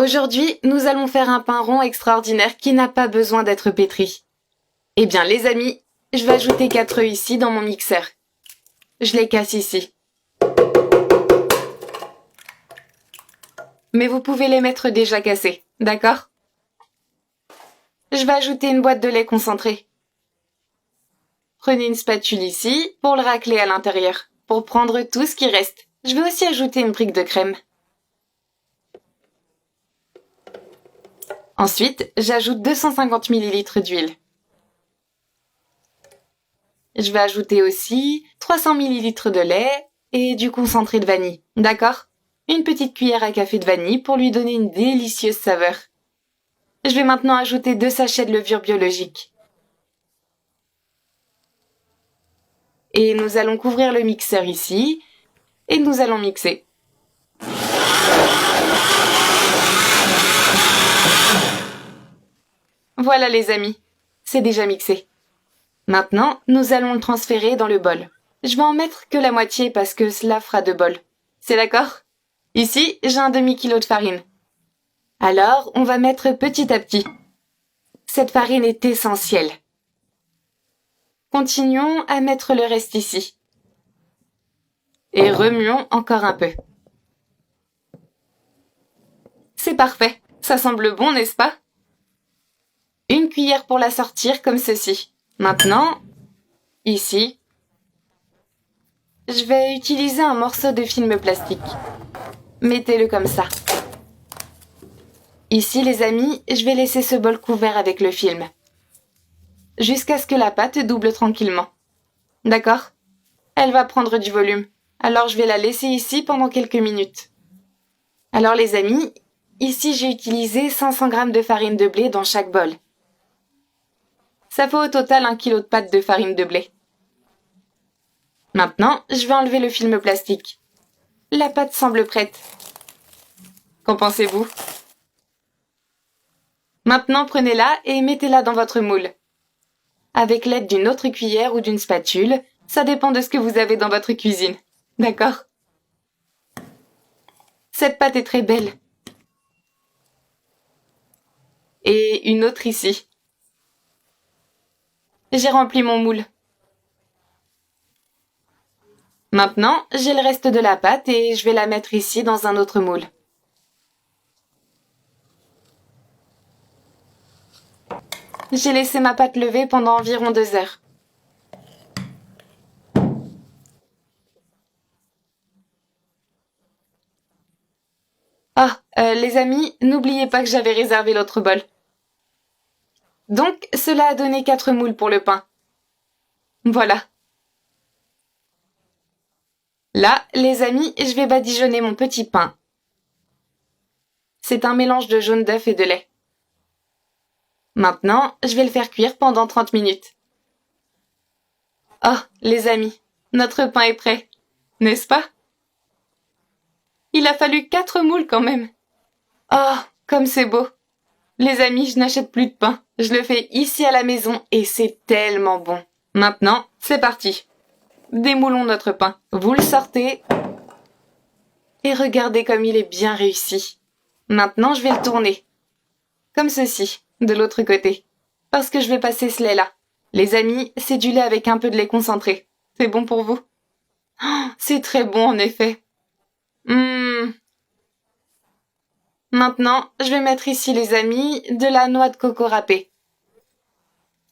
Aujourd'hui, nous allons faire un pain rond extraordinaire qui n'a pas besoin d'être pétri. Eh bien, les amis, je vais ajouter 4 œufs ici dans mon mixeur. Je les casse ici. Mais vous pouvez les mettre déjà cassés, d'accord? Je vais ajouter une boîte de lait concentré. Prenez une spatule ici pour le racler à l'intérieur, pour prendre tout ce qui reste. Je vais aussi ajouter une brique de crème. Ensuite, j'ajoute 250 ml d'huile. Je vais ajouter aussi 300 ml de lait et du concentré de vanille, d'accord? Une petite cuillère à café de vanille pour lui donner une délicieuse saveur. Je vais maintenant ajouter 2 sachets de levure biologique. Et nous allons couvrir le mixeur ici et nous allons mixer. Voilà les amis, c'est déjà mixé. Maintenant, nous allons le transférer dans le bol. Je vais en mettre que la moitié parce que cela fera 2 bols. C'est d'accord? Ici, j'ai un demi-kilo de farine. Alors, on va mettre petit à petit. Cette farine est essentielle. Continuons à mettre le reste ici. Et remuons encore un peu. C'est parfait. Ça semble bon, n'est-ce pas? Une cuillère pour la sortir comme ceci. Maintenant, ici, je vais utiliser un morceau de film plastique. Mettez-le comme ça. Ici, les amis, je vais laisser ce bol couvert avec le film. Jusqu'à ce que la pâte double tranquillement. D'accord? Elle va prendre du volume. Alors je vais la laisser ici pendant quelques minutes. Alors les amis, ici j'ai utilisé 500 g de farine de blé dans chaque bol. Ça fait au total 1 kg de pâte de farine de blé. Maintenant, je vais enlever le film plastique. La pâte semble prête. Qu'en pensez-vous? Maintenant, prenez-la et mettez-la dans votre moule. Avec l'aide d'une autre cuillère ou d'une spatule, ça dépend de ce que vous avez dans votre cuisine. D'accord? Cette pâte est très belle. Et une autre ici. J'ai rempli mon moule. Maintenant, j'ai le reste de la pâte et je vais la mettre ici dans un autre moule. J'ai laissé ma pâte lever pendant environ 2 heures. Les amis, n'oubliez pas que j'avais réservé l'autre bol. Donc, cela a donné 4 moules pour le pain. Voilà. Là, les amis, je vais badigeonner mon petit pain. C'est un mélange de jaune d'œuf et de lait. Maintenant, je vais le faire cuire pendant 30 minutes. Oh, les amis, notre pain est prêt, n'est-ce pas? Il a fallu 4 moules quand même. Oh, comme c'est beau. Les amis, je n'achète plus de pain. Je le fais ici à la maison et c'est tellement bon. Maintenant, c'est parti. Démoulons notre pain. Vous le sortez. Et regardez comme il est bien réussi. Maintenant, je vais le tourner. Comme ceci, de l'autre côté. Parce que je vais passer ce lait-là. Les amis, c'est du lait avec un peu de lait concentré. C'est bon pour vous? Oh, c'est très bon en effet. Maintenant, je vais mettre ici, les amis, de la noix de coco râpée.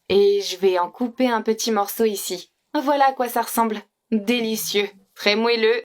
Et je vais en couper un petit morceau ici. Voilà à quoi ça ressemble. Délicieux, très moelleux